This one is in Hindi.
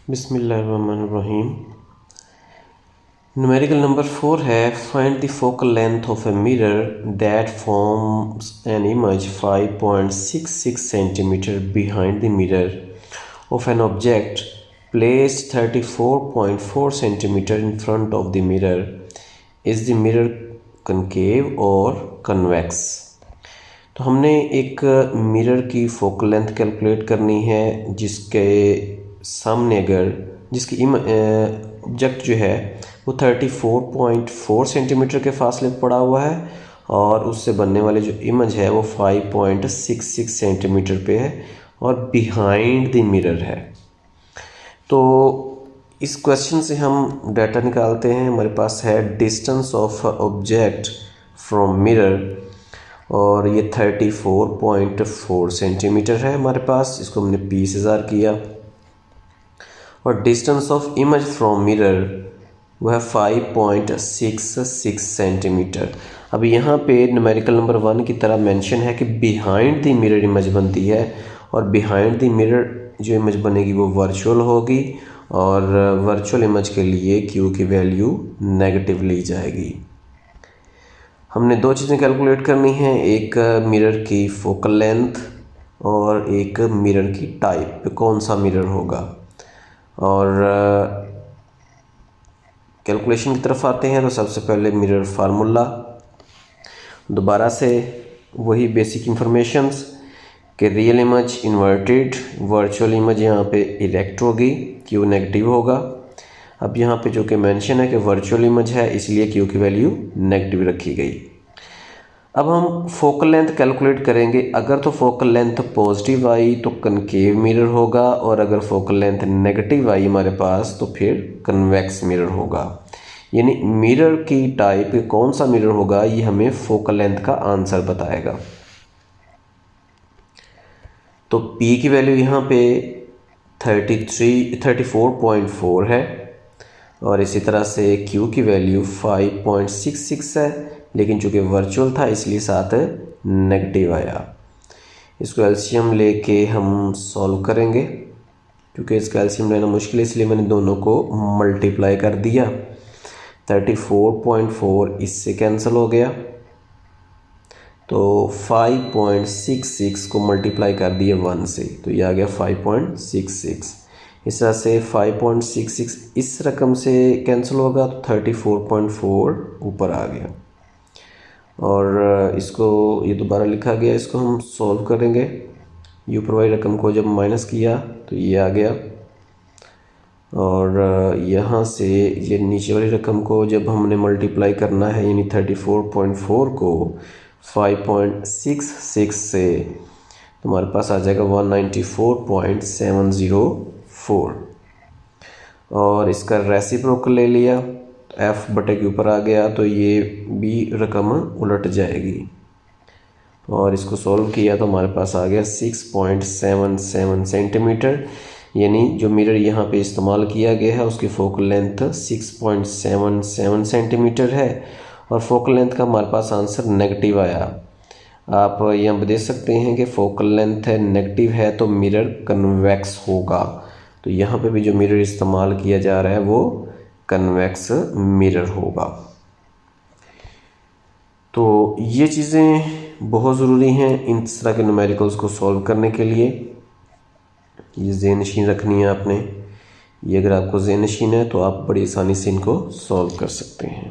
बिस्मिल्लाहिर्रहमानिर्रहीम। न्यूमेरिकल नंबर 4 है find the focal length of a mirror that forms an image 5.66 centimetre behind the mirror of an object placed 34.4 centimetre in front of the mirror. Is the mirror concave और कन्वेक्स। तो हमने एक मिरर की फोकल लेंथ कैलकुलेट करनी है जिसके सामने अगर जिसकी ऑब्जेक्ट जो है वो 34.4 सेंटीमीटर के फासले पर पड़ा हुआ है और उससे बनने वाली जो इमेज है वो 5.66 सेंटीमीटर पे है और बिहाइंड द मिरर है। तो इस क्वेश्चन से हम डाटा निकालते हैं। हमारे पास है distance of object from mirror और ये 34.4 सेंटीमीटर है हमारे पास। इसको हमने p से ज़ार किया और distance of image from mirror वो है 5.66 सेंटीमीटर। अब यहाँ पे न्यूमेरिकल नंबर 1 की तरह मेंशन है कि बिहाइंड द मिरर इमेज बनती है और बिहाइंड द मिरर जो इमेज बनेगी वो वर्चुअल होगी और वर्चुअल इमेज के लिए q की वैल्यू नेगेटिव ली जाएगी। हमने दो चीज़ें कैलकुलेट करनी हैं, एक मिरर की फोकल लेंथ और एक मिरर की टाइप, कौन सा मिरर होगा। और कैलकुलेशन की तरफ आते हैं तो सबसे पहले मिरर फार्मूला, दोबारा से वही बेसिक इंफॉर्मेशंस कि real image inverted, virtual image यहाँ पे इरेक्ट होगी, क्यू नेगेटिव होगा। अब यहाँ पे जो कि मेंशन है कि वर्चुअल इमेज है इसलिए क्यू की वैल्यू नेगेटिव रखी गई। अब हम फोकल लेंथ कैलकुलेट करेंगे। अगर तो फोकल लेंथ पॉजिटिव आई तो कनकेव मिरर होगा और अगर फोकल लेंथ नेगेटिव आई हमारे पास तो फिर कन्वेक्स मिरर होगा। यानी मिरर की टाइप कौन सा मिरर होगा ये हमें फोकल लेंथ का आंसर बताएगा। तो P की वैल्यू यहाँ पे 34.4 है और इसी तरह से Q की वैल्यू 5.66 है, लेकिन चूँकि वर्चुअल था इसलिए साथ नेगेटिव आया। इसको एलसीएम लेके हम सॉल्व करेंगे। क्योंकि इसका एलसीएम लेना मुश्किल है इसलिए मैंने दोनों को मल्टीप्लाई कर दिया। 34.4 इससे कैंसिल हो गया तो 5.66 को मल्टीप्लाई कर दिए 1 से तो ये आ गया 5.66। इस तरह से 5.66 इस रकम से कैंसिल होगा तो 34.4 ऊपर आ गया और इसको ये दोबारा लिखा गया। इसको हम सॉल्व करेंगे। यू ऊपर वाली रकम को जब माइनस किया तो ये आ गया और यहाँ से ये नीचे वाली रकम को जब हमने मल्टीप्लाई करना है यानी 34.4 को 5.66 से तो हमारे पास आ जाएगा 194.704 और इसका रेसिप्रोकल ले लिया तो f बटे के ऊपर आ गया तो ये भी रकम उलट जाएगी और इसको सॉल्व किया तो हमारे पास आ गया 6.77 सेंटीमीटर। यानी जो मिरर यहाँ पे इस्तेमाल किया गया है उसकी फोकल लेंथ 6.77 सेंटीमीटर है और फोकल लेंथ का हमारे पास आंसर नेगेटिव आया। आप यहाँ देख सकते हैं कि फोकल लेंथ है नेगेटिव है तो मिरर कन्वेक्स होगा। तो यहाँ पे भी जो मिरर इस्तेमाल किया जा रहा है वो कन्वेक्स मिरर होगा। तो ये चीज़ें बहुत ज़रूरी हैं इन तरह के न्यूमेरिकल्स को सॉल्व करने के लिए। ये ज़हन नशीन रखनी है आपने। ये अगर आपको ज़हन नशीन है तो आप बड़ी आसानी से इनको सॉल्व कर सकते हैं।